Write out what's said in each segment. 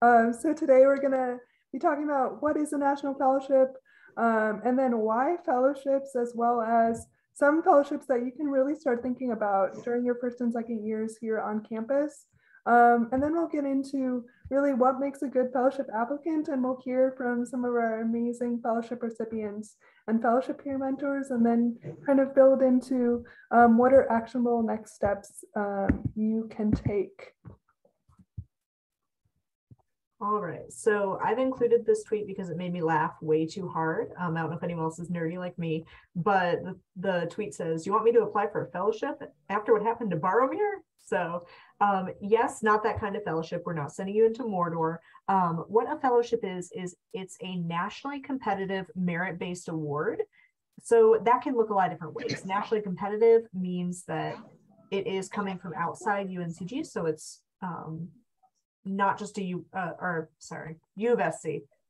So today we're going to be talking about what is a national fellowship, and then why fellowships, as well as some fellowships that you can really start thinking about during your first and second years here on campus. And then we'll get into really what makes a good fellowship applicant, and we'll hear from some of our amazing fellowship recipients and fellowship peer mentors, and then kind of build into what are actionable next steps you can take. All right, so I've included this tweet because it made me laugh way too hard. I don't know if anyone else is nerdy like me, but the tweet says, "You want me to apply for a fellowship after what happened to Boromir?" So yes, not that kind of fellowship. We're not sending you into Mordor. What a fellowship is it's a nationally competitive merit-based award. So that can look a lot of different ways. Nationally competitive means that it is coming from outside UNCG, so it's not just U of SC.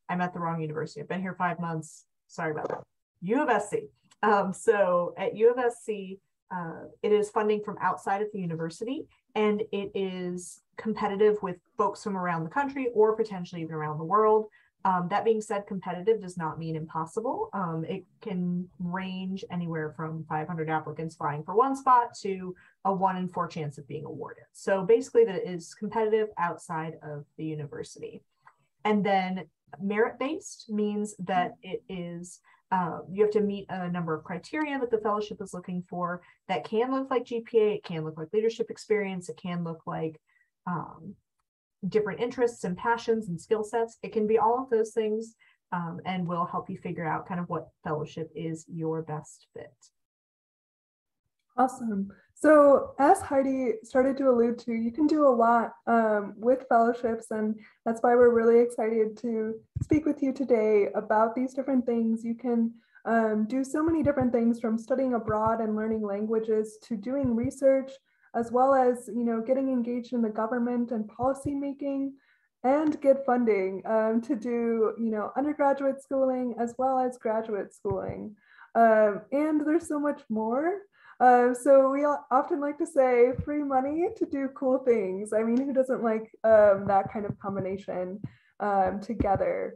I'm at the wrong university. I've been here 5 months. Sorry about that. U of SC. So at U of SC, it is funding from outside of the university, and it is competitive with folks from around the country or potentially even around the world. That being said, competitive does not mean impossible. It can range anywhere from 500 applicants vying for one spot to a 1 in 4 chance of being awarded. So basically that it is competitive outside of the university. And then merit-based means that it is, you have to meet a number of criteria that the fellowship is looking for. That can look like GPA, it can look like leadership experience, it can look like different interests and passions and skill sets. It can be all of those things, and will help you figure out kind of what fellowship is your best fit. Awesome. So as Heidi started to allude to, you can do a lot with fellowships, and that's why we're really excited to speak with you today about these different things. You can do so many different things, from studying abroad and learning languages to doing research, as well as, getting engaged in the government and policy making, and get funding to do, undergraduate schooling as well as graduate schooling. And there's so much more. So we often like to say free money to do cool things. I mean, who doesn't like that kind of combination together?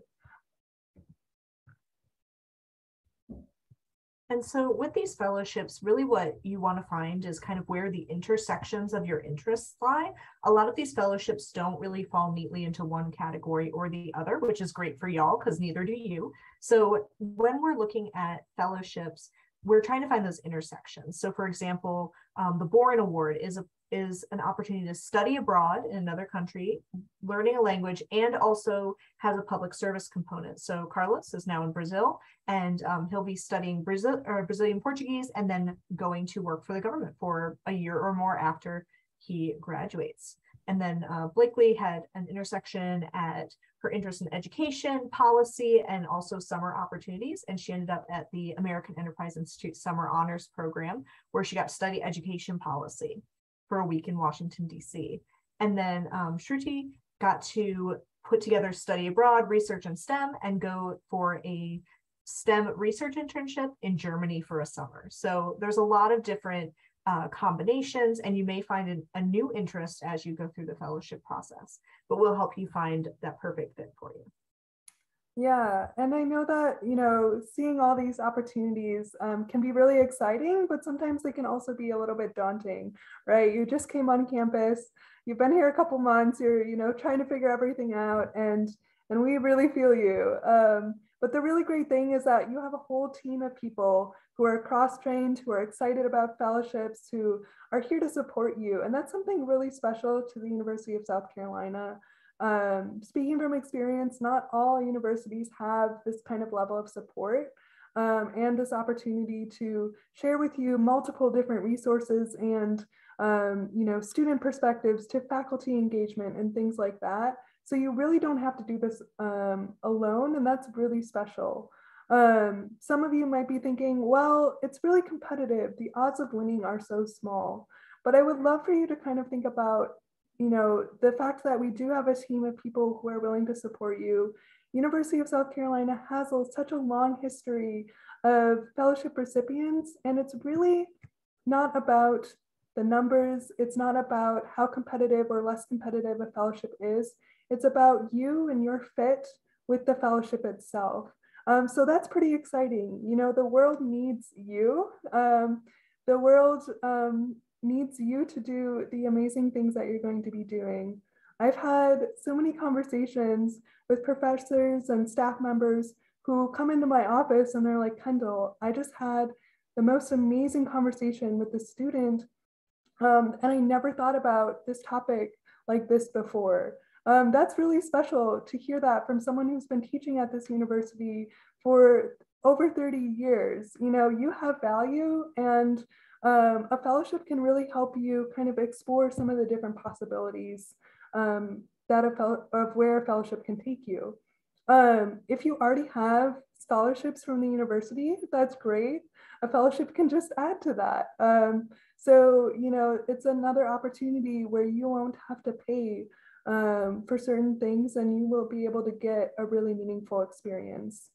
And so with these fellowships, really what you want to find is kind of where the intersections of your interests lie. A lot of these fellowships don't really fall neatly into one category or the other, which is great for y'all because neither do you. So when we're looking at fellowships, we're trying to find those intersections. So for example, the Boren Award is an opportunity to study abroad in another country, learning a language, and also has a public service component. So Carlos is now in Brazil, and he'll be studying Brazilian Portuguese and then going to work for the government for a year or more after he graduates. And then Blakely had an intersection at her interest in education, policy, and also summer opportunities. And she ended up at the American Enterprise Institute Summer Honors Program, where she got to study education policy for a week in Washington, D.C. And then Shruti got to put together study abroad, research in STEM, and go for a STEM research internship in Germany for a summer. So there's a lot of different combinations, and you may find a new interest as you go through the fellowship process, but we'll help you find that perfect fit for you. Yeah, and I know that, seeing all these opportunities can be really exciting, but sometimes they can also be a little bit daunting, right? You just came on campus, you've been here a couple months, you're, trying to figure everything out, and we really feel you. But the really great thing is that you have a whole team of people who are cross-trained, who are excited about fellowships, who are here to support you. And that's something really special to the University of South Carolina. Speaking from experience, not all universities have this kind of level of support and this opportunity to share with you multiple different resources and student perspectives to faculty engagement and things like that. So you really don't have to do this alone, and that's really special. Some of you might be thinking, well, it's really competitive. The odds of winning are so small. But I would love for you to kind of think about, the fact that we do have a team of people who are willing to support you. University of South Carolina has such a long history of fellowship recipients, and it's really not about the numbers. It's not about how competitive or less competitive a fellowship is. It's about you and your fit with the fellowship itself. So that's pretty exciting. You know, the world needs you. The world needs you to do the amazing things that you're going to be doing. I've had so many conversations with professors and staff members who come into my office and they're like, Kendall, I just had the most amazing conversation with the student. And I never thought about this topic like this before. That's really special to hear that from someone who's been teaching at this university for over 30 years. You know, you have value, and a fellowship can really help you kind of explore some of the different possibilities of where a fellowship can take you. If you already have scholarships from the university, that's great. A fellowship can just add to that. So, you know, it's another opportunity where you won't have to pay for certain things, and you will be able to get a really meaningful experience.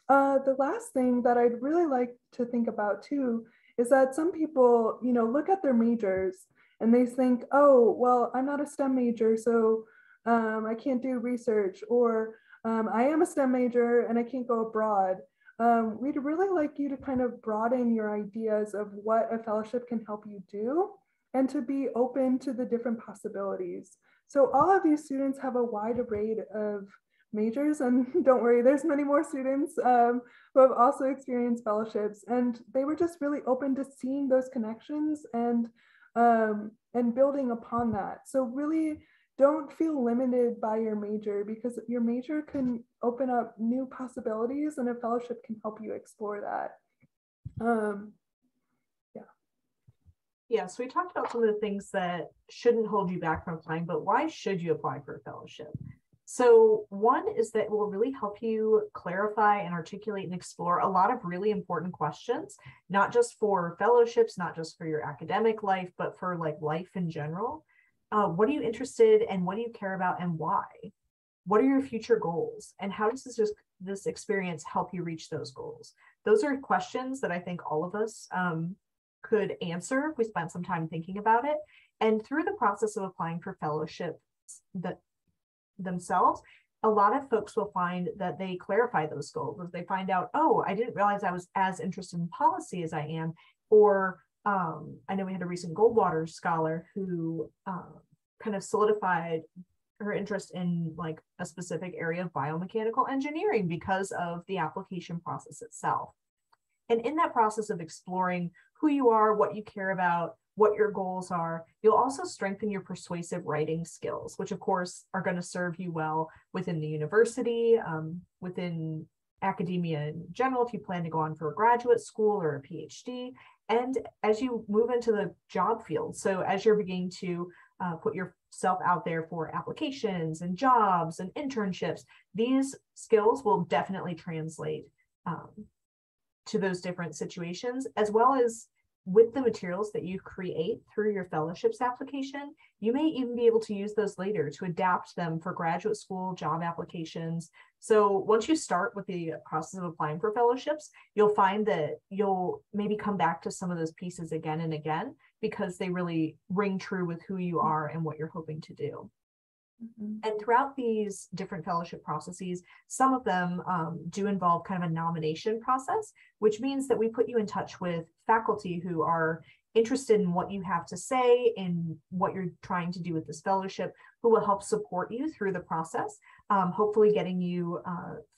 The last thing that I'd really like to think about too is that some people, you know, look at their majors and they think, oh, well, I'm not a STEM major, so I can't do research, or I am a STEM major and I can't go abroad. We'd really like you to kind of broaden your ideas of what a fellowship can help you do, and to be open to the different possibilities. So all of these students have a wide array of majors, and don't worry, there's many more students who have also experienced fellowships, and they were just really open to seeing those connections and building upon that. So really don't feel limited by your major, because your major can open up new possibilities, and a fellowship can help you explore that. Yeah, so we talked about some of the things that shouldn't hold you back from applying, but why should you apply for a fellowship? So one is that it will really help you clarify and articulate and explore a lot of really important questions, not just for fellowships, not just for your academic life, but for like life in general. What are you interested in? What do you care about, and why? What are your future goals? And how does this experience help you reach those goals? Those are questions that I think all of us could answer if we spent some time thinking about it. And through the process of applying for fellowships themselves, a lot of folks will find that they clarify those goals. As they find out, oh, I didn't realize I was as interested in policy as I am. Or I know we had a recent Goldwater scholar who kind of solidified her interest in like a specific area of biomechanical engineering because of the application process itself. And in that process of exploring who you are, what you care about, what your goals are, you'll also strengthen your persuasive writing skills, which of course are going to serve you well within the university, within academia in general, if you plan to go on for a graduate school or a PhD, and as you move into the job field. So as you're beginning to put yourself out there for applications and jobs and internships, these skills will definitely translate to those different situations, as well as with the materials that you create through your fellowships application. You may even be able to use those later to adapt them for graduate school job applications. So once you start with the process of applying for fellowships, you'll find that you'll maybe come back to some of those pieces again and again, because they really ring true with who you are and what you're hoping to do. And throughout these different fellowship processes, some of them do involve kind of a nomination process, which means that we put you in touch with faculty who are interested in what you have to say and what you're trying to do with this fellowship, who will help support you through the process, hopefully getting you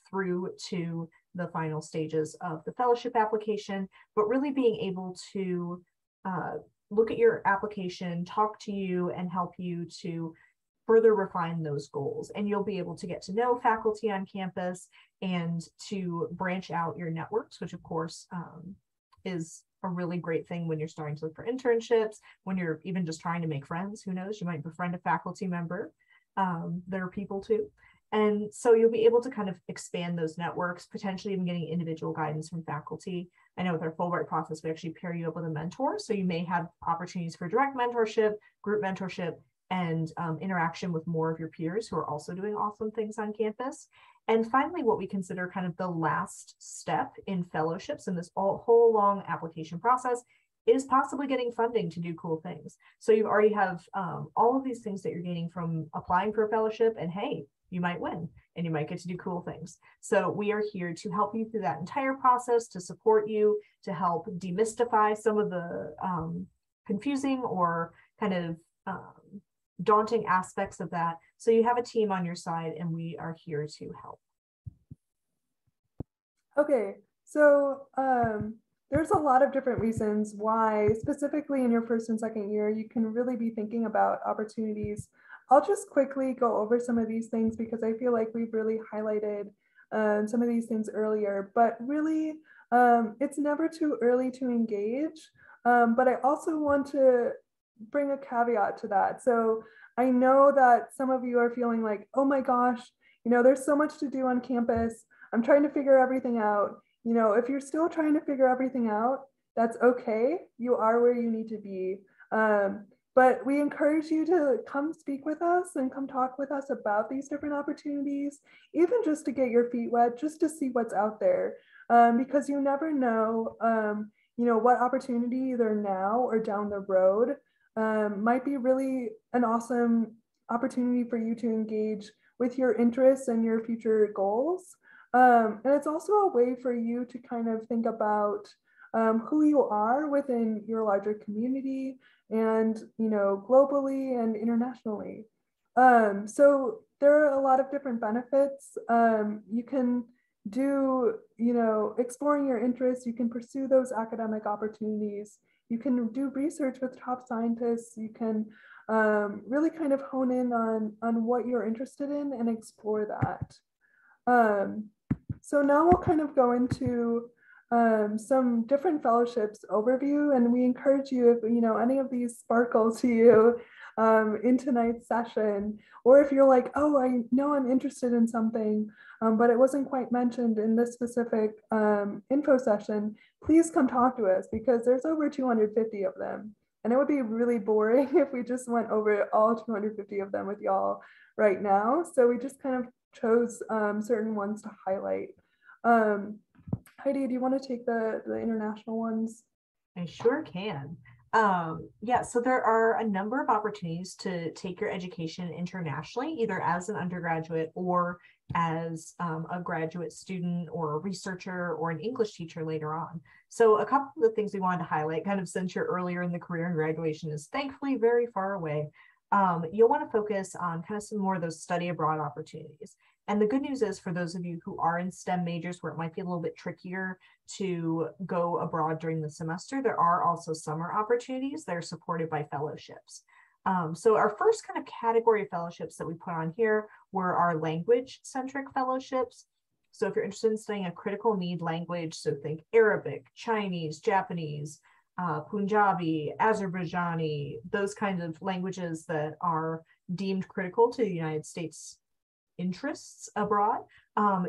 through to the final stages of the fellowship application, but really being able to look at your application, talk to you, and help you to further refine those goals. And you'll be able to get to know faculty on campus and to branch out your networks, which of course is a really great thing when you're starting to look for internships, when you're even just trying to make friends. Who knows, you might befriend a faculty member. There are people too. And so you'll be able to kind of expand those networks, potentially even getting individual guidance from faculty. I know with our Fulbright process, we actually pair you up with a mentor. So you may have opportunities for direct mentorship, group mentorship, and interaction with more of your peers who are also doing awesome things on campus. And finally, what we consider kind of the last step in fellowships in this whole long application process is possibly getting funding to do cool things. So you already have all of these things that you're gaining from applying for a fellowship, and hey, you might win and you might get to do cool things. So we are here to help you through that entire process, to support you, to help demystify some of the confusing or kind of daunting aspects of that. So you have a team on your side, and we are here to help. Okay, so there's a lot of different reasons why, specifically in your first and second year, you can really be thinking about opportunities. I'll just quickly go over some of these things because I feel like we've really highlighted some of these things earlier, but really it's never too early to engage. But I also want to bring a caveat to that. So I know that some of you are feeling like, oh my gosh, there's so much to do on campus. I'm trying to figure everything out. If you're still trying to figure everything out, that's okay. You are where you need to be. But we encourage you to come speak with us and come talk with us about these different opportunities, even just to get your feet wet, just to see what's out there. Because you never know, what opportunity either now or down the road might be really an awesome opportunity for you to engage with your interests and your future goals. And it's also a way for you to kind of think about who you are within your larger community and, globally and internationally. So there are a lot of different benefits. You can do, exploring your interests. You can pursue those academic opportunities. You can do research with top scientists. You can really kind of hone in on what you're interested in and explore that. So now we'll kind of go into some different fellowships overview, and we encourage you, if any of these sparkle to you in tonight's session, or if you're like, oh, I know I'm interested in something, but it wasn't quite mentioned in this specific info session, please come talk to us, because there's over 250 of them. And it would be really boring if we just went over all 250 of them with y'all right now. So we just kind of chose certain ones to highlight. Heidi, do you want to take the international ones? I sure can. Yeah, so there are a number of opportunities to take your education internationally, either as an undergraduate or as a graduate student or a researcher or an English teacher later on. So a couple of the things we wanted to highlight, kind of since you're earlier in the career and graduation is thankfully very far away, you'll want to focus on kind of some more of those study abroad opportunities. And the good news is, for those of you who are in STEM majors where it might be a little bit trickier to go abroad during the semester, there are also summer opportunities that are supported by fellowships. So our first kind of category of fellowships that we put on here were our language-centric fellowships. So if you're interested in studying a critical need language, so think Arabic, Chinese, Japanese, Punjabi, Azerbaijani, those kinds of languages that are deemed critical to the United States interests abroad,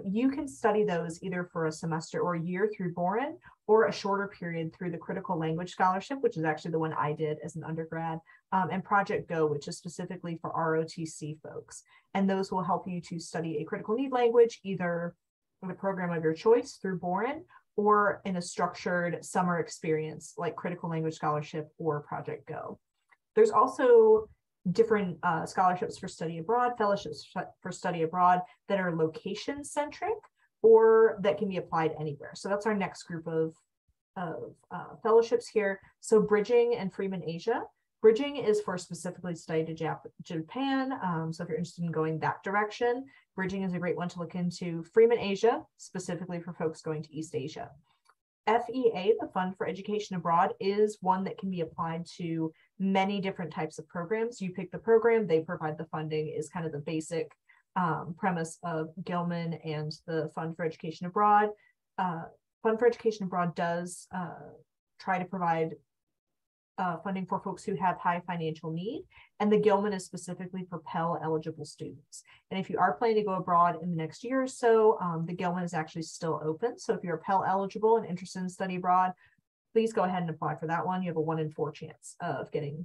you can study those either for a semester or a year through Boren, or a shorter period through the Critical Language Scholarship, which is actually the one I did as an undergrad, and Project Go, which is specifically for ROTC folks. And those will help you to study a critical need language, either in a program of your choice through Boren, or in a structured summer experience like Critical Language Scholarship or Project Go. There's also different scholarships for study abroad, fellowships for study abroad that are location centric or that can be applied anywhere. So that's our next group of fellowships here. So Bridging and Freeman Asia. Bridging is for specifically study to Japan. So if you're interested in going that direction, Bridging is a great one to look into. Freeman Asia, specifically for folks going to East Asia. FEA, the Fund for Education Abroad, is one that can be applied to many different types of programs. You pick the program, they provide the funding, is kind of the basic premise of Gilman and the Fund for Education Abroad. Fund for Education Abroad does try to provide funding for folks who have high financial need, and the Gilman is specifically for Pell eligible students. And if you are planning to go abroad in the next year or so, the Gilman is actually still open. So if you're Pell eligible and interested in study abroad, please go ahead and apply for that one. You have a 1 in 4 chance of getting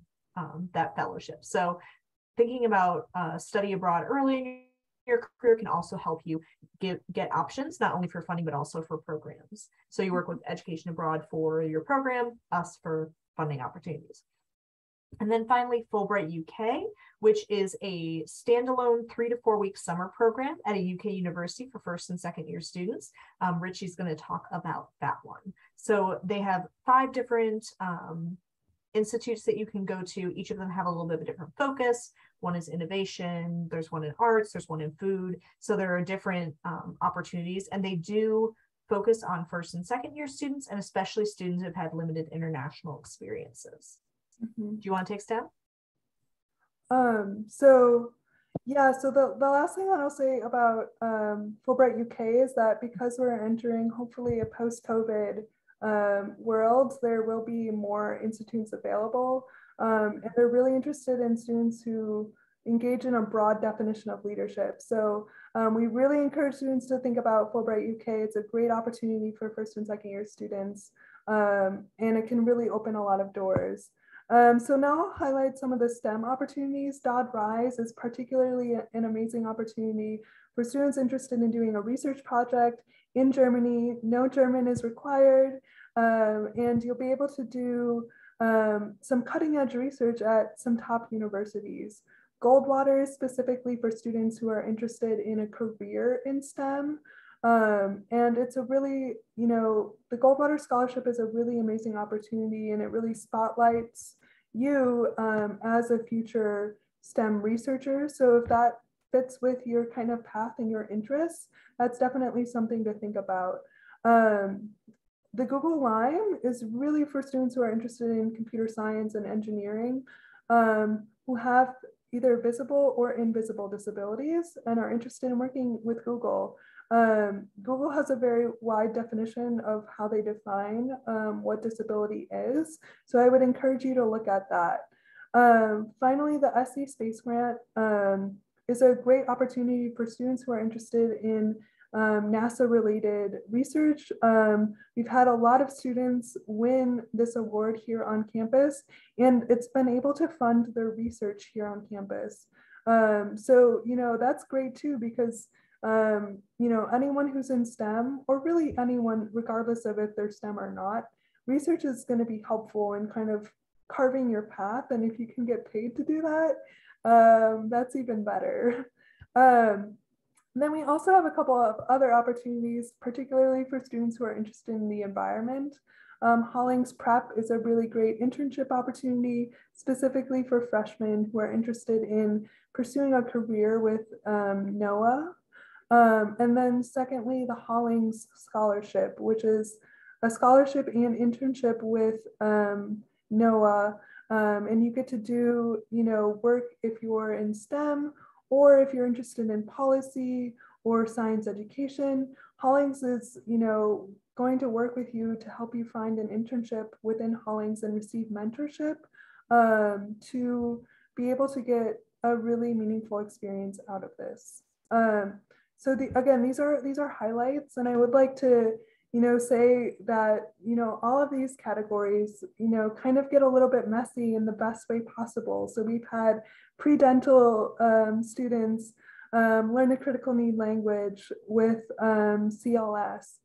that fellowship. So thinking about study abroad early in your career can also help you get options, not only for funding, but also for programs. So you work with Education Abroad for your program, us for funding opportunities. And then finally, Fulbright UK, which is a standalone 3 to 4 week summer program at a UK university for first and second year students. Richie's going to talk about that one. So they have 5 different institutes that you can go to. Each of them have a little bit of a different focus. One is innovation, there's one in arts, there's one in food. So there are different opportunities, and they do focus on first and second year students, and especially students who've had limited international experiences. Mm-hmm. Do you want to take STEM? So the last thing that I'll say about Fulbright UK is that because we're entering hopefully a post-COVID world, there will be more institutes available, and they're really interested in students who engage in a broad definition of leadership. So we really encourage students to think about Fulbright UK. It's a great opportunity for first and second year students, and it can really open a lot of doors. So now I'll highlight some of the STEM opportunities. Dodd Rise is particularly an amazing opportunity for students interested in doing a research project in Germany. No German is required, and you'll be able to do some cutting edge research at some top universities. Goldwater is specifically for students who are interested in a career in STEM. And it's a really, the Goldwater Scholarship is a really amazing opportunity, and it really spotlights you as a future STEM researcher. So if that fits with your kind of path and your interests, that's definitely something to think about. The Google Lime is really for students who are interested in computer science and engineering, who have either visible or invisible disabilities and are interested in working with Google. Google has a very wide definition of how they define what disability is. So I would encourage you to look at that. Finally, the SC Space Grant is a great opportunity for students who are interested in NASA-related research. We've had a lot of students win this award here on campus, and it's been able to fund their research here on campus. So, that's great too, because anyone who's in STEM, or really anyone, regardless of if they're STEM or not, research is going to be helpful in kind of carving your path. And if you can get paid to do that, that's even better. Then we also have a couple of other opportunities, particularly for students who are interested in the environment. Hollings Prep is a really great internship opportunity, specifically for freshmen who are interested in pursuing a career with NOAA. And then secondly, the Hollings Scholarship, which is a scholarship and internship with NOAA. And you get to do, work if you're in STEM, or if you're interested in policy or science education. Hollings is, going to work with you to help you find an internship within Hollings and receive mentorship to be able to get a really meaningful experience out of this. So again, these are highlights, and I would like to, say that, all of these categories, kind of get a little bit messy in the best way possible. So we've had pre-dental students learn a critical need language with CLS.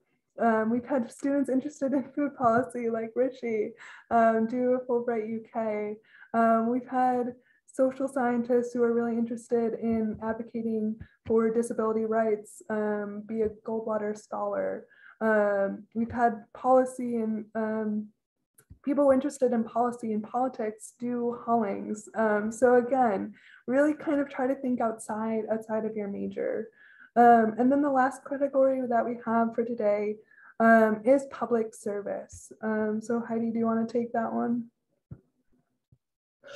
We've had students interested in food policy like Richie do a Fulbright UK. We've had social scientists who are really interested in advocating for disability rights, be a Goldwater scholar. We've had policy and people interested in policy and politics do Hollings. So again, really kind of try to think outside of your major. And then the last category that we have for today is public service. So Heidi, do you want to take that one?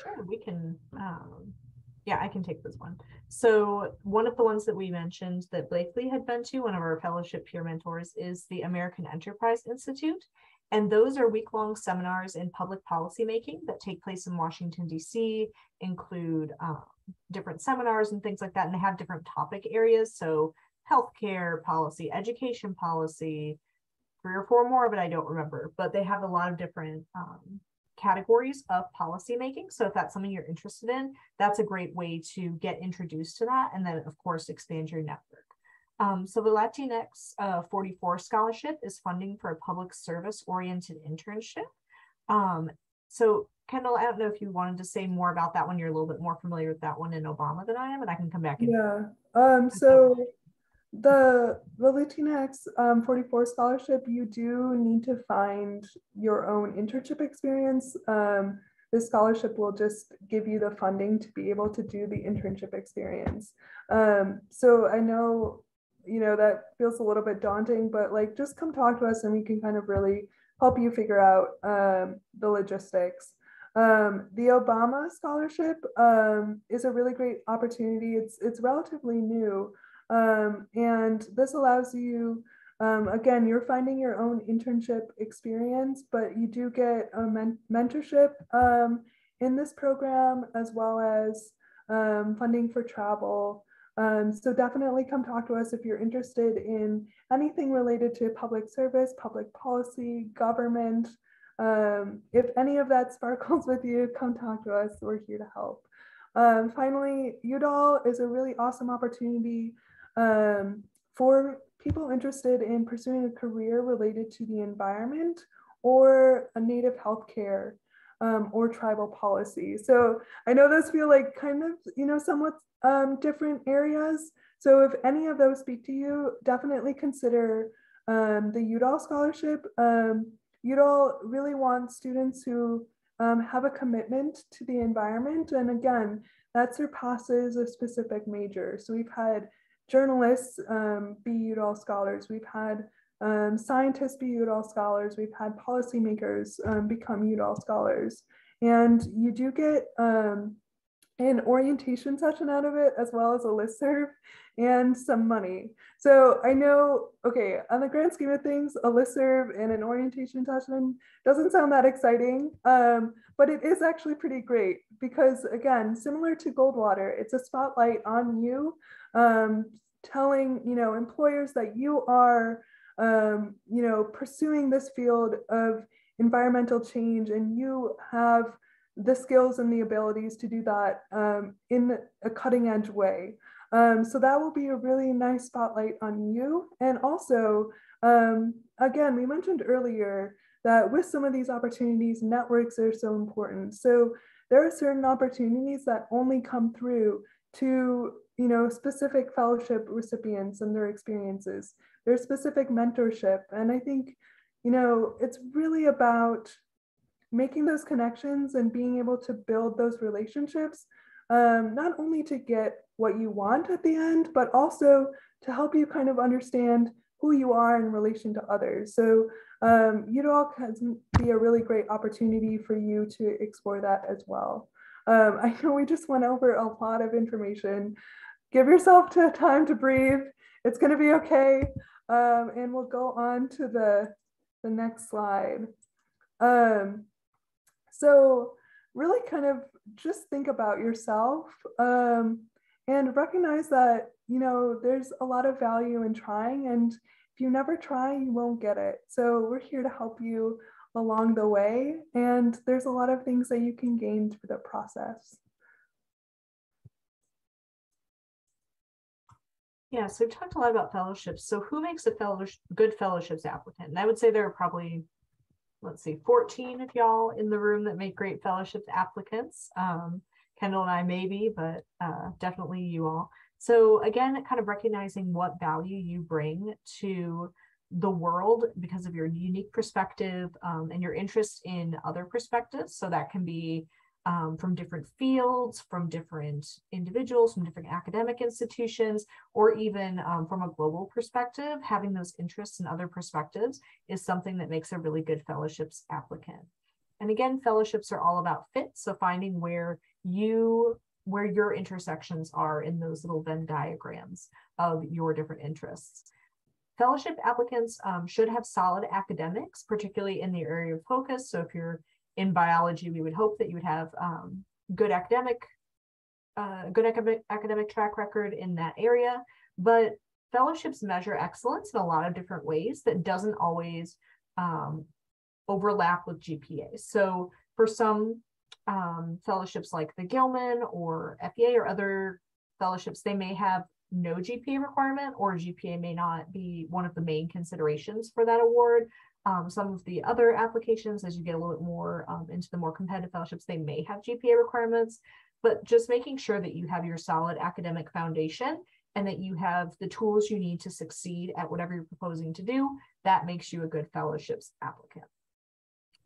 Sure, we can. Yeah, I can take this one. So one of the ones that we mentioned that Blakely had been to, one of our fellowship peer mentors, is the American Enterprise Institute. And those are week-long seminars in public policy making that take place in Washington, D.C., include different seminars and things like that, and they have different topic areas. So healthcare policy, education policy, 3 or 4 more, but I don't remember. But they have a lot of different categories of policymaking. So if that's something you're interested in, that's a great way to get introduced to that. And then of course, expand your network. So the Latinx 44 scholarship is funding for a public service oriented internship. So Kendall, I don't know if you wanted to say more about that one. You're a little bit more familiar with that one in Obama than I am, and I can come back. So the Latinx 44 scholarship, you do need to find your own internship experience. This scholarship will just give you the funding to be able to do the internship experience. So I know, that feels a little bit daunting, but like just come talk to us and we can kind of really help you figure out the logistics. The Obama scholarship is a really great opportunity. It's relatively new. And this allows you, again, you're finding your own internship experience, but you do get a mentorship in this program, as well as funding for travel. So definitely come talk to us if you're interested in anything related to public service, public policy, government. If any of that sparkles with you, come talk to us. We're here to help. Finally, UDAL is a really awesome opportunity for people interested in pursuing a career related to the environment or a native healthcare or tribal policy. So I know those feel like kind of, somewhat different areas. So if any of those speak to you, definitely consider the UDAL scholarship. UDAL really wants students who have a commitment to the environment. And again, that surpasses a specific major. So we've had journalists be UDAL scholars. We've had scientists be UDAL scholars. We've had policymakers become UDAL scholars. And you do get an orientation session out of it, as well as a listserv and some money. So I know, okay, on the grand scheme of things, a listserv and an orientation session doesn't sound that exciting, but it is actually pretty great because, again, similar to Goldwater, it's a spotlight on you, telling, employers that you are, pursuing this field of environmental change, and you have the skills and the abilities to do that in a cutting edge way. So that will be a really nice spotlight on you. And also, again, we mentioned earlier that with some of these opportunities, networks are so important. So there are certain opportunities that only come through to, specific fellowship recipients and their experiences. There's specific mentorship. And I think, it's really about making those connections and being able to build those relationships, not only to get what you want at the end, but also to help you kind of understand who you are in relation to others. So UDAL can be a really great opportunity for you to explore that as well. I know we just went over a lot of information. Give yourself time to breathe. It's going to be okay. And we'll go on to the next slide. So really kind of just think about yourself and recognize that, there's a lot of value in trying, and if you never try, you won't get it. So we're here to help you along the way, and there's a lot of things that you can gain through the process. Yeah, so we've talked a lot about fellowships. So who makes a good fellowships applicant? And I would say there are probably, let's see, 14 of y'all in the room that make great fellowships applicants. Kendall and I maybe, but definitely you all. So again, kind of recognizing what value you bring to the world because of your unique perspective and your interest in other perspectives. So that can be from different fields, from different individuals, from different academic institutions, or even from a global perspective. Having those interests and other perspectives is something that makes a really good fellowships applicant. And again, fellowships are all about fit. So finding where your intersections are in those little Venn diagrams of your different interests. Fellowship applicants should have solid academics, particularly in the area of focus. So if you're in biology, we would hope that you would have good academic track record in that area. But fellowships measure excellence in a lot of different ways that doesn't always overlap with GPA. So For some fellowships like the Gilman or FEA or other fellowships, they may have no GPA requirement, or GPA may not be one of the main considerations for that award. Some of the other applications, as you get a little bit more into the more competitive fellowships, they may have GPA requirements, but just making sure that you have your solid academic foundation and that you have the tools you need to succeed at whatever you're proposing to do, that makes you a good fellowships applicant.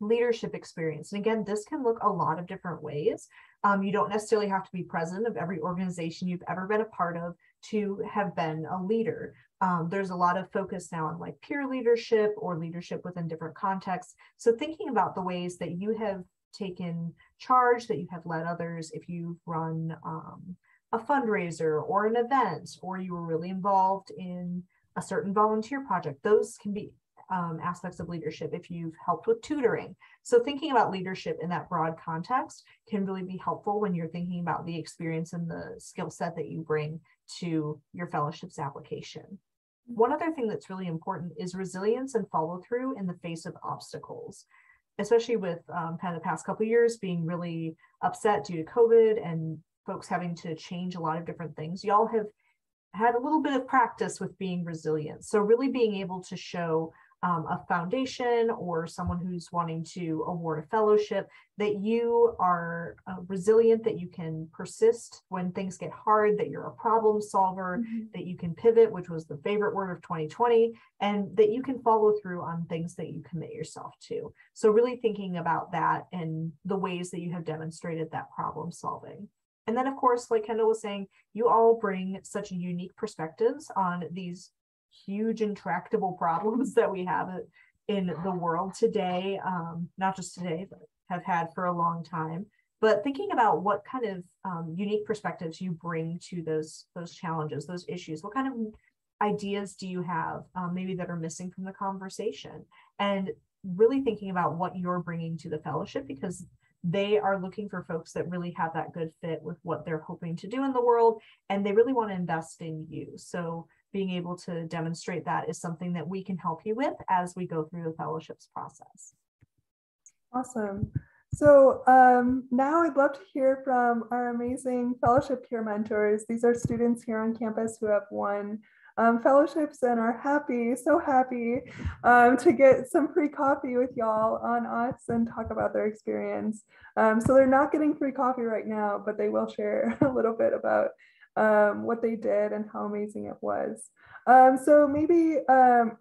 Leadership experience. And again, this can look a lot of different ways. You don't necessarily have to be president of every organization you've ever been a part of to have been a leader. There's a lot of focus now on like peer leadership or leadership within different contexts. So thinking about the ways that you have taken charge, that you have led others, if you've run a fundraiser or an event, or you were really involved in a certain volunteer project, those can be aspects of leadership. If you've helped with tutoring. So thinking about leadership in that broad context can really be helpful when you're thinking about the experience and the skill set that you bring to your fellowships application. One other thing that's really important is resilience and follow through in the face of obstacles, especially with kind of the past couple of years being really upset due to COVID and folks having to change a lot of different things. Y'all have had a little bit of practice with being resilient. So really being able to show a foundation or someone who's wanting to award a fellowship that you are resilient, that you can persist when things get hard, that you're a problem solver, that you can pivot, which was the favorite word of 2020, and that you can follow through on things that you commit yourself to. So really thinking about that and the ways that you have demonstrated that problem solving. And then, of course, like Kendall was saying, you all bring such unique perspectives on these huge intractable problems that we have in the world today, not just today, but have had for a long time. But thinking about what kind of unique perspectives you bring to those challenges, those issues, what kind of ideas do you have maybe that are missing from the conversation? And really thinking about what you're bringing to the fellowship, because they are looking for folks that really have that good fit with what they're hoping to do in the world, and they really want to invest in you. So being able to demonstrate that is something that we can help you with as we go through the fellowships process. Awesome. So now I'd love to hear from our amazing fellowship peer mentors. These are students here on campus who have won fellowships and are happy, so happy to get some free coffee with y'all on us and talk about their experience. So they're not getting free coffee right now, but they will share a little bit about what they did and how amazing it was. So maybe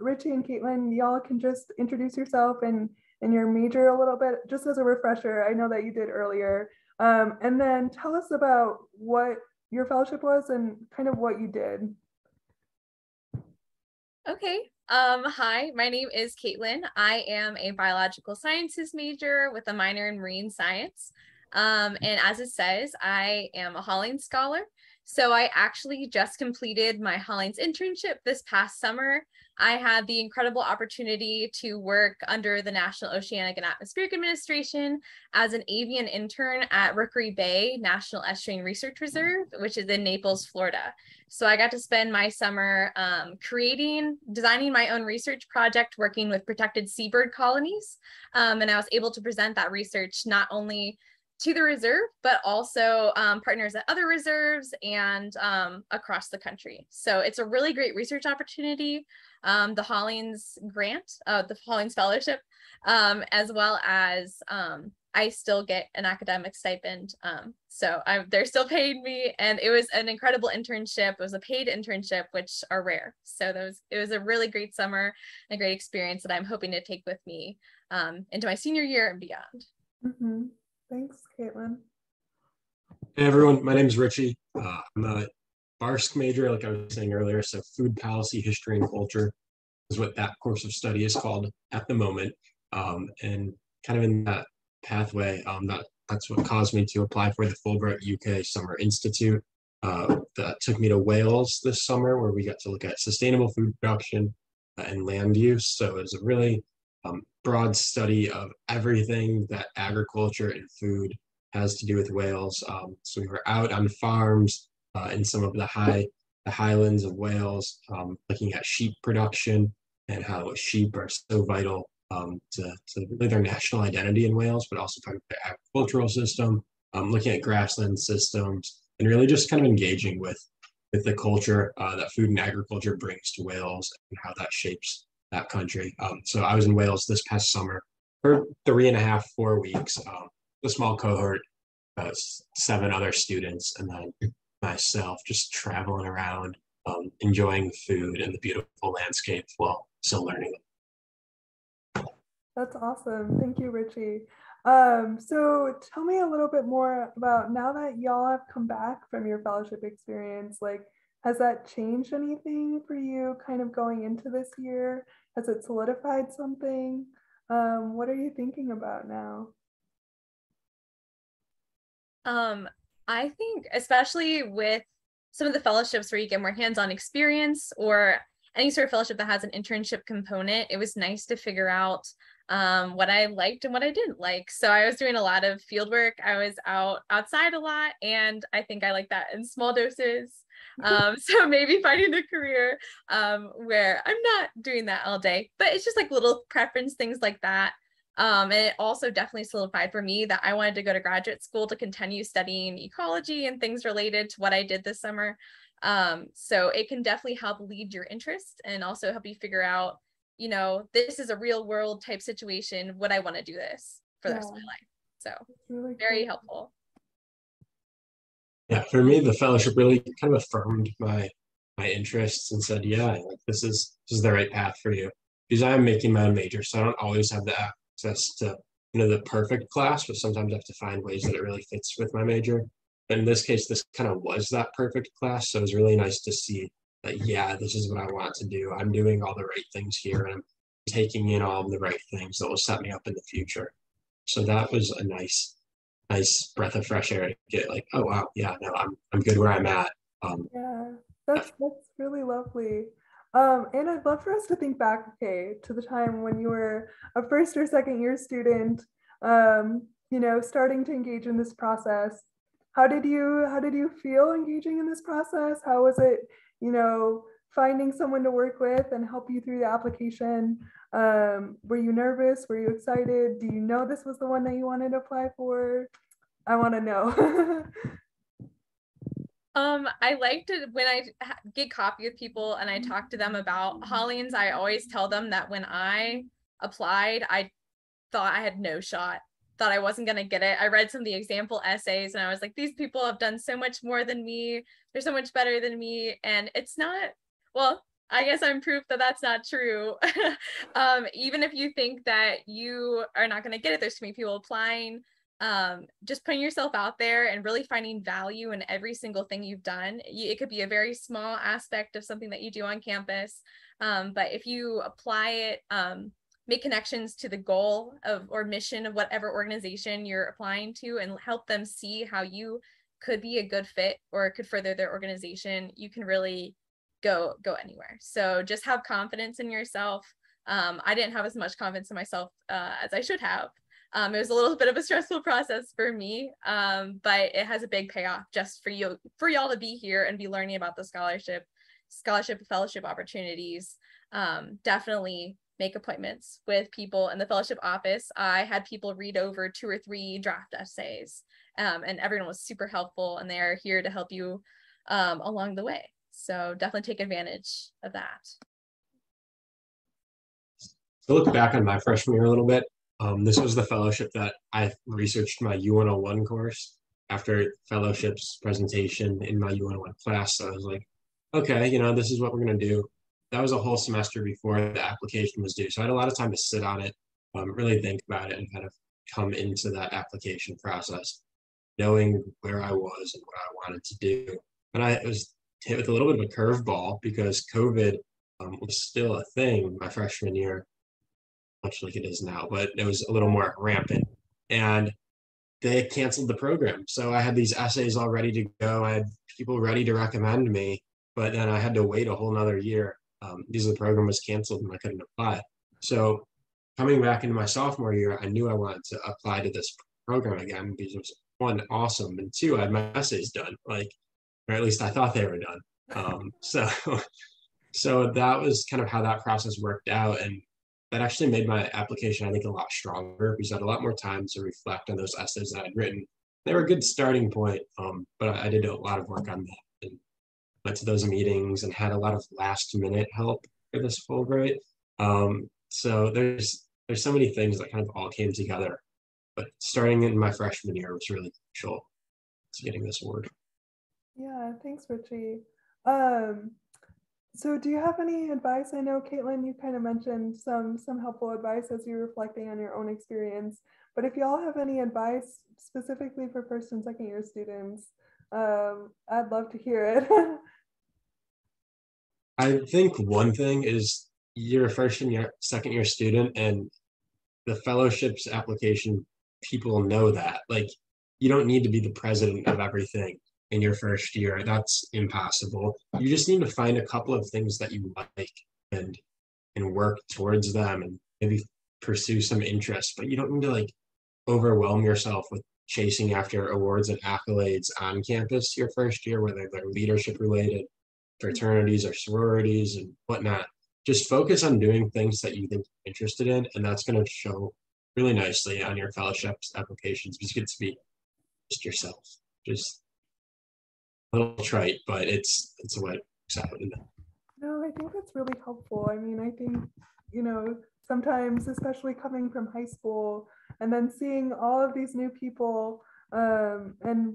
Richie and Caitlin, y'all can just introduce yourself and your major a little bit, just as a refresher. I know that you did earlier. And then tell us about what your fellowship was and kind of what you did. Okay. Hi, my name is Caitlin. I am a biological sciences major with a minor in marine science. And as it says, I am a Hollings scholar. So I actually just completed my Hollings internship this past summer. I had the incredible opportunity to work under the National Oceanic and Atmospheric Administration as an avian intern at Rookery Bay National Estuarine Research Reserve, which is in Naples, Florida. So I got to spend my summer designing my own research project, working with protected seabird colonies. And I was able to present that research not only to the reserve, but also partners at other reserves and across the country. So it's a really great research opportunity. The Hollings grant, the Hollings Fellowship, as well as I still get an academic stipend. So they're still paying me, and it was an incredible internship. It was a paid internship, which are rare. So it was a really great summer, and a great experience that I'm hoping to take with me into my senior year and beyond. Mm-hmm. Thanks, Caitlin. Hey everyone, my name is Richie. I'm a BARSC major, like I was saying earlier, so food policy, history, and culture is what that course of study is called at the moment. And kind of in that pathway, that's what caused me to apply for the Fulbright UK Summer Institute. That took me to Wales this summer, where we got to look at sustainable food production and land use. So it was a really broad study of everything that agriculture and food has to do with Wales. So we were out on farms in some of the highlands of Wales, looking at sheep production and how sheep are so vital to really their national identity in Wales, but also part of their agricultural system, looking at grassland systems, and really just kind of engaging with the culture that food and agriculture brings to Wales and how that shapes that country. So I was in Wales this past summer for 3.5, 4 weeks, a small cohort, 7 other students, and then myself just traveling around, enjoying the food and the beautiful landscape while still learning. That's awesome. Thank you, Richie. So tell me a little bit more about, now that y'all have come back from your fellowship experience, like, has that changed anything for you kind of going into this year? Has it solidified something? What are you thinking about now? I think especially with some of the fellowships where you get more hands-on experience, or any sort of fellowship that has an internship component, it was nice to figure out what I liked and what I didn't like. So I was doing a lot of field work. I was outside a lot, and I think I like that in small doses. So maybe finding a career where I'm not doing that all day, but it's just like little preference things like that. And it also definitely solidified for me that I wanted to go to graduate school to continue studying ecology and things related to what I did this summer. So it can definitely help lead your interest and also help you figure out, this is a real world type situation. Would I want to do this for the rest of my life? So really very helpful. Yeah, for me, the fellowship really kind of affirmed my interests and said, yeah, like this is the right path for you. Because I am making my own major, so I don't always have the access to the perfect class, but sometimes I have to find ways that it really fits with my major. But in this case, this kind of was that perfect class, so it was really nice to see that, yeah, this is what I want to do. I'm doing all the right things here, and I'm taking in all of the right things that will set me up in the future. So that was a nice breath of fresh air to get, like, oh wow, yeah, no, I'm good where I'm at. Yeah, that's really lovely. And I'd love for us to think back, to the time when you were a first or second year student, starting to engage in this process. How did you feel engaging in this process? How was it, finding someone to work with and help you through the application? Were you nervous? Were you excited? Do you know this was the one that you wanted to apply for? I want to know. I liked it when I get coffee with people and I talk to them about Hollings. I always tell them that when I applied, I thought I had no shot, thought I wasn't going to get it. I read some of the example essays and I was like, these people have done so much more than me. They're so much better than me. And it's not, well, I guess I'm proof that that's not true. Even if you think that you are not going to get it, there's too many people applying. Just putting yourself out there and really finding value in every single thing you've done. It could be a very small aspect of something that you do on campus, but if you apply it, make connections to the goal of or mission of whatever organization you're applying to, and help them see how you could be a good fit or could further their organization, you can really go anywhere. So just have confidence in yourself. I didn't have as much confidence in myself as I should have. It was a little bit of a stressful process for me, but it has a big payoff just for y'all to be here and be learning about the scholarship fellowship opportunities. Definitely make appointments with people in the fellowship office. I had people read over 2 or 3 draft essays, and everyone was super helpful, and they're here to help you along the way. So definitely take advantage of that. So look back on my freshman year a little bit. This was the fellowship that I researched my U101 course after fellowship's presentation in my U101 class. So I was like, okay, this is what we're going to do. That was a whole semester before the application was due. So I had a lot of time to sit on it, really think about it, and kind of come into that application process, knowing where I was and what I wanted to do. And I was hit with a little bit of a curveball because COVID was still a thing my freshman year, much like it is now, but it was a little more rampant. And they canceled the program. So I had these essays all ready to go. I had people ready to recommend me, but then I had to wait a whole nother year because the program was canceled and I couldn't apply. So coming back into my sophomore year, I knew I wanted to apply to this program again because it was, 1, awesome, and 2, I had my essays done, or at least I thought they were done. So that was kind of how that process worked out. And that actually made my application, I think, a lot stronger because I had a lot more time to reflect on those essays that I'd written. They were a good starting point, but I did a lot of work on that and went to those meetings and had a lot of last minute help for this Fulbright. So there's so many things that kind of all came together. But starting in my freshman year was really crucial to getting this award. Yeah, thanks, Richie. So do you have any advice? I know, Caitlin, you kind of mentioned some helpful advice as you're reflecting on your own experience, but if y'all have any advice specifically for first and second year students, I'd love to hear it. I think one thing is you're a first and second year student, and the fellowships application, people know that. Like, you don't need to be the president of everything in your first year. That's impossible. You just need to find a couple of things that you like and work towards them and maybe pursue some interest. But you don't need to like overwhelm yourself with chasing after awards and accolades on campus your first year, whether they're leadership related, fraternities or sororities and whatnot. Just focus on doing things that you think you're interested in, and that's going to show really nicely on your fellowships applications because you get to be just yourself. Just a little trite, but it's what works out. No, I think that's really helpful. I mean, I think, sometimes, especially coming from high school and then seeing all of these new people and,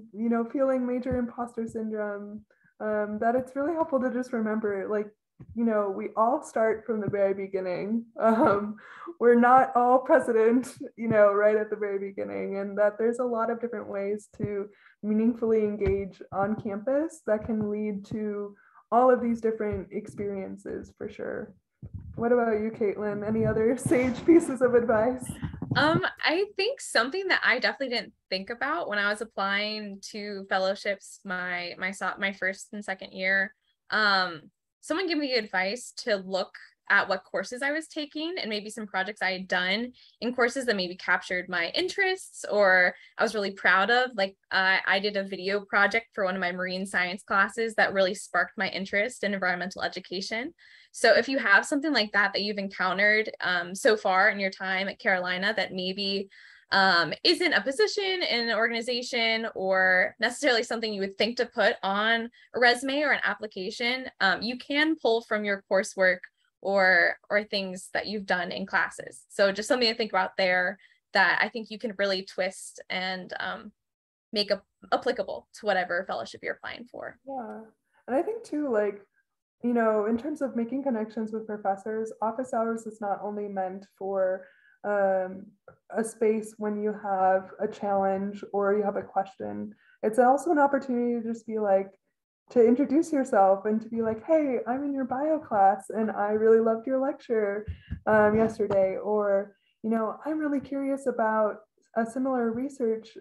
feeling major imposter syndrome, that it's really helpful to just remember, like, we all start from the very beginning. We're not all president, right at the very beginning, and that there's a lot of different ways to meaningfully engage on campus that can lead to all of these different experiences for sure. What about you, Caitlin? Any other sage pieces of advice? I think something that I definitely didn't think about when I was applying to fellowships my first and second year. Someone gave me advice to look at what courses I was taking and maybe some projects I had done in courses that maybe captured my interests or I was really proud of. Like I did a video project for one of my marine science classes that really sparked my interest in environmental education. So if you have something like that you've encountered so far in your time at Carolina that maybe isn't a position in an organization or necessarily something you would think to put on a resume or an application, you can pull from your coursework or things that you've done in classes. So just something to think about there that I think you can really twist and make applicable to whatever fellowship you're applying for. Yeah, and I think too, like, in terms of making connections with professors, office hours is not only meant for a space when you have a challenge or you have a question. It's also an opportunity to just be like, to introduce yourself and to be like, hey, I'm in your bio class and I really loved your lecture yesterday. Or, I'm really curious about a similar research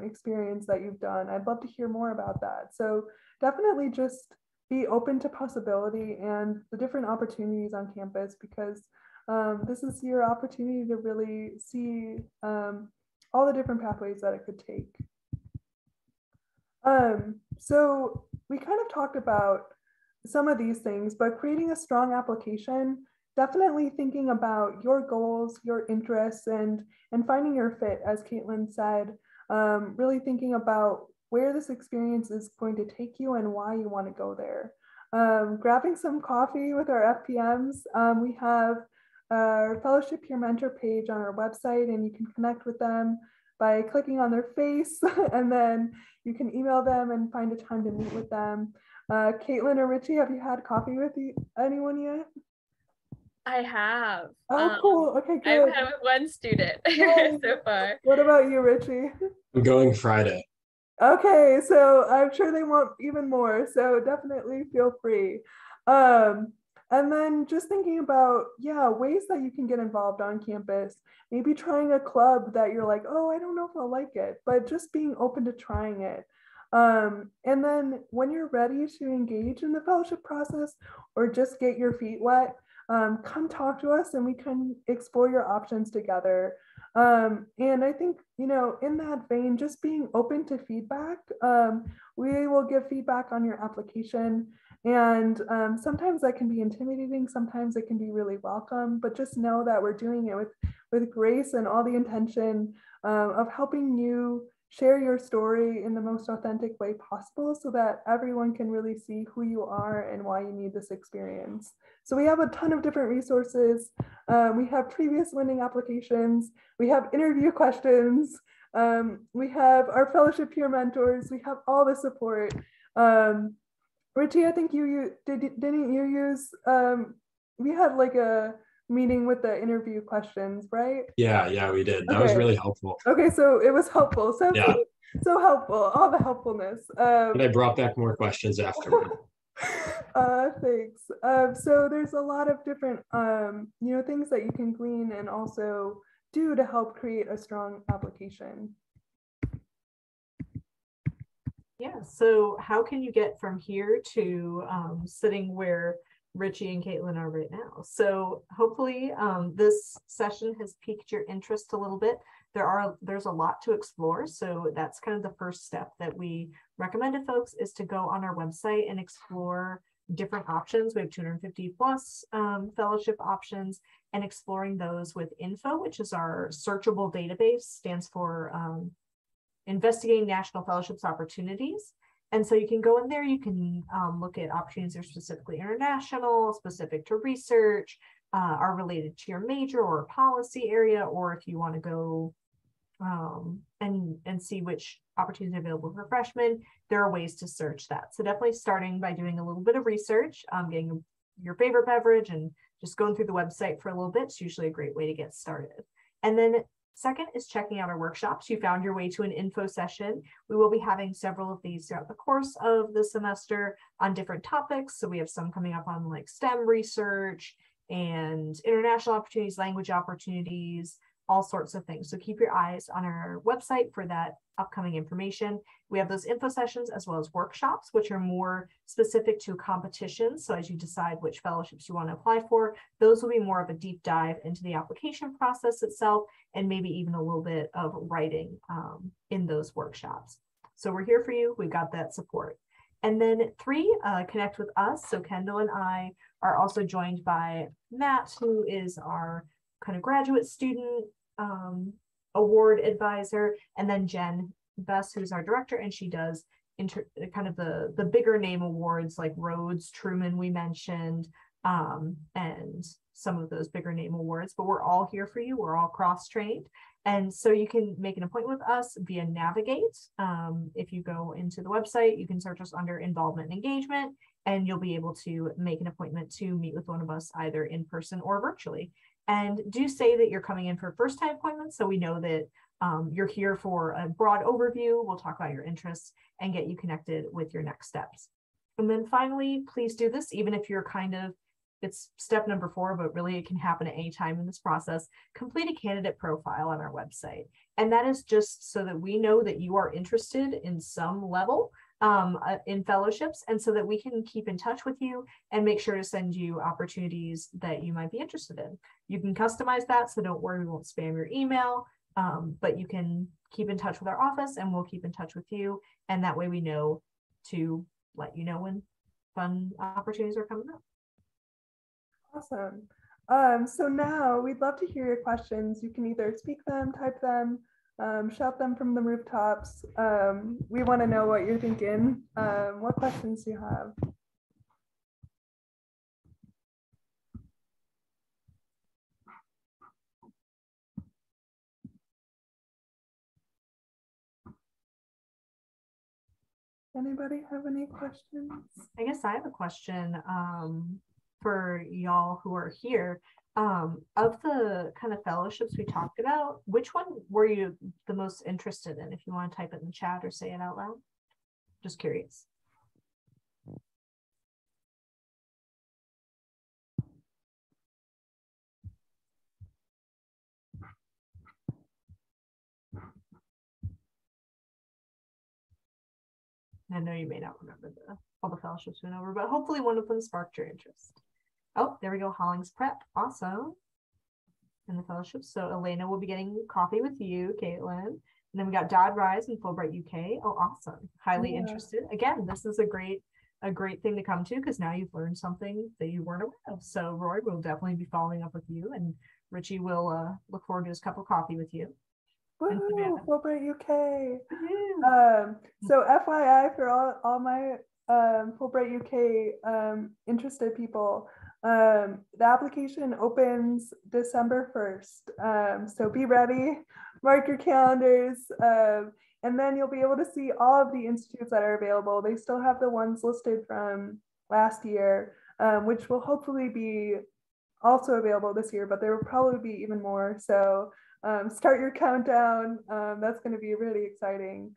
experience that you've done. I'd love to hear more about that. So definitely just be open to possibility and the different opportunities on campus, because this is your opportunity to really see all the different pathways that it could take. So we kind of talked about some of these things, but creating a strong application, definitely thinking about your goals, your interests, and finding your fit, as Caitlin said, really thinking about where this experience is going to take you and why you want to go there. Grabbing some coffee with our FPMs. We have our Fellowship Peer Mentor page on our website, and you can connect with them by clicking on their face, and then you can email them and find a time to meet with them. Caitlin or Richie, have you had coffee with anyone yet? I have. Oh, cool. Okay, good. I've had with one student so far. What about you, Richie? I'm going Friday. Okay, so I'm sure they want even more, so definitely feel free. And then just thinking about, ways that you can get involved on campus, maybe trying a club that you're like, oh, I don't know if I'll like it, but just being open to trying it. And then when you're ready to engage in the fellowship process or just get your feet wet, come talk to us and we can explore your options together. And I think, in that vein, just being open to feedback, we will give feedback on your application And sometimes that can be intimidating, sometimes it can be really welcome, but just know that we're doing it with grace and all the intention of helping you share your story in the most authentic way possible so that everyone can really see who you are and why you need this experience. So we have a ton of different resources. We have previous winning applications. We have interview questions. We have our fellowship peer mentors. We have all the support. Richie, I think didn't you use, we had like a meeting with the interview questions, right? Yeah, we did. That Okay. was really helpful. Okay, so it was helpful. So yeah. So helpful, all the helpfulness. And I brought back more questions afterward. Thanks. So there's a lot of different, things that you can glean and also do to help create a strong application. Yeah, so how can you get from here to sitting where Richie and Caitlin are right now? So hopefully this session has piqued your interest a little bit. There's a lot to explore. So that's kind of the first step that we recommend to folks, is to go on our website and explore different options. We have 250 plus fellowship options, and exploring those with info, which is our searchable database, stands for Investigating National Fellowships Opportunities. And so you can go in there, you can look at opportunities that are specifically international, specific to research, are related to your major or policy area, or if you want to go and see which opportunities are available for freshmen, there are ways to search that. So definitely starting by doing a little bit of research, getting your favorite beverage and just going through the website for a little bit is usually a great way to get started. And then second is checking out our workshops. You found your way to an info session. We will be having several of these throughout the course of the semester on different topics. So we have some coming up on like STEM research and international opportunities, language opportunities, all sorts of things. So keep your eyes on our website for that upcoming information. We have those info sessions as well as workshops, which are more specific to competitions. So as you decide which fellowships you want to apply for, those will be more of a deep dive into the application process itself, and maybe even a little bit of writing in those workshops. So we're here for you. We've got that support. And then 3, connect with us. So Kendall and I are also joined by Matt, who is our kind of graduate student award advisor, and then Jen Bess, who's our director, and she does kind of the bigger name awards like Rhodes, Truman we mentioned, and some of those bigger name awards. But we're all here for you. We're all cross-trained. And so you can make an appointment with us via Navigate. If you go into the website, you can search us under involvement and engagement, and you'll be able to make an appointment to meet with one of us either in person or virtually. And do say that you're coming in for first-time appointments, so we know that you're here for a broad overview. We'll talk about your interests and get you connected with your next steps. And then finally, please do this, even if you're it's step number 4, but really it can happen at any time in this process. Complete a candidate profile on our website. And that is just so that we know that you are interested in some level in fellowships, and so that we can keep in touch with you and make sure to send you opportunities that you might be interested in. You can customize that, so don't worry, we won't spam your email, but you can keep in touch with our office and we'll keep in touch with you. And that way we know to let you know when fun opportunities are coming up. Awesome. So now we'd love to hear your questions. You can either speak them, type them, shout them from the rooftops. We want to know what you're thinking. What questions do you have? Anybody have any questions? I guess I have a question for y'all who are here. Of the kind of fellowships we talked about, which one were you the most interested in? If you want to type it in the chat or say it out loud. Just curious. I know you may not remember all the fellowships we went over, but hopefully one of them sparked your interest. Oh, there we go. Hollings Prep. Awesome. And the fellowships. So Elena will be getting coffee with you, Caitlin. And then we got Dodd Rise and Fulbright UK. Oh, awesome. Highly interested. Again, this is a great a great thing to come to because now you've learned something that you weren't aware of. So Roy will definitely be following up with you, and Richie will look forward to his cup of coffee with you. Woo, Fulbright UK. Yeah. So FYI for all my Fulbright UK interested people, the application opens December 1st. So be ready, mark your calendars, and then you'll be able to see all of the institutes that are available. They still have the ones listed from last year, which will hopefully be also available this year, but there will probably be even more. So start your countdown. That's going to be really exciting.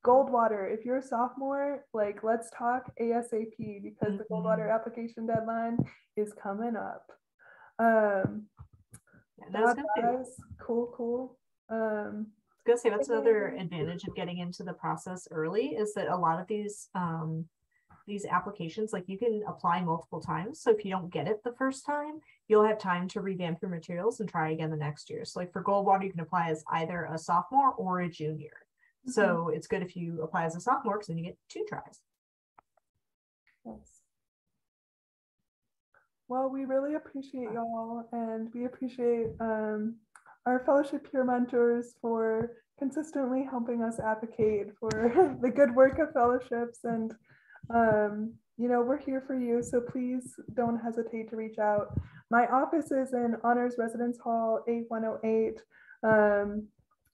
Goldwater, if you're a sophomore, like let's talk ASAP because the Goldwater application deadline is coming up. Cool. I was gonna say that's another advantage of getting into the process early is that a lot of these applications, like you can apply multiple times. So if you don't get it the first time, you'll have time to revamp your materials and try again the next year. So like for Goldwater, you can apply as either a sophomore or a junior. So it's good if you apply as a sophomore because then you get 2 tries. Yes. Well, we really appreciate y'all, and we appreciate our fellowship peer mentors for consistently helping us advocate for the good work of fellowships. And you know, we're here for you, so please don't hesitate to reach out. My office is in Honors Residence Hall 8108.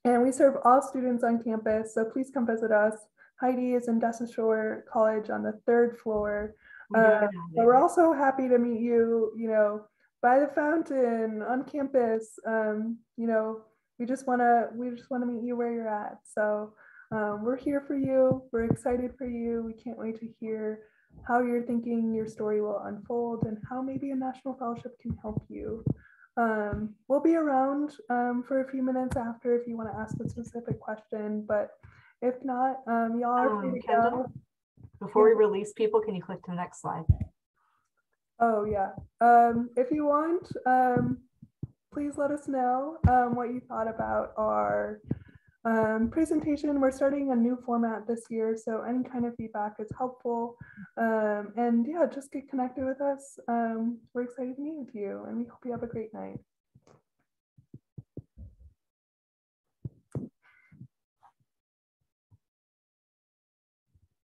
And we serve all students on campus, so please come visit us. Heidi is in Dessa Shore College on the 3rd floor. But we're also happy to meet you, you know, by the fountain, on campus. You know, we just want to meet you where you're at. So we're here for you. We're excited for you. We can't wait to hear how you're thinking your story will unfold and how maybe a national fellowship can help you. We'll be around for a few minutes after if you want to ask a specific question, but if not, y'all are free to Kendall, go. Before we release people, can you click to the next slide? Oh yeah. If you want, please let us know what you thought about our presentation. We're starting a new format this year, so any kind of feedback is helpful. And yeah, just get connected with us. We're excited to meet with you, and we hope you have a great night.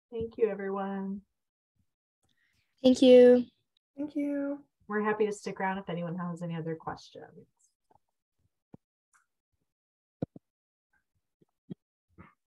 Thank you, everyone. Thank you. Thank you. We're happy to stick around if anyone has any other questions.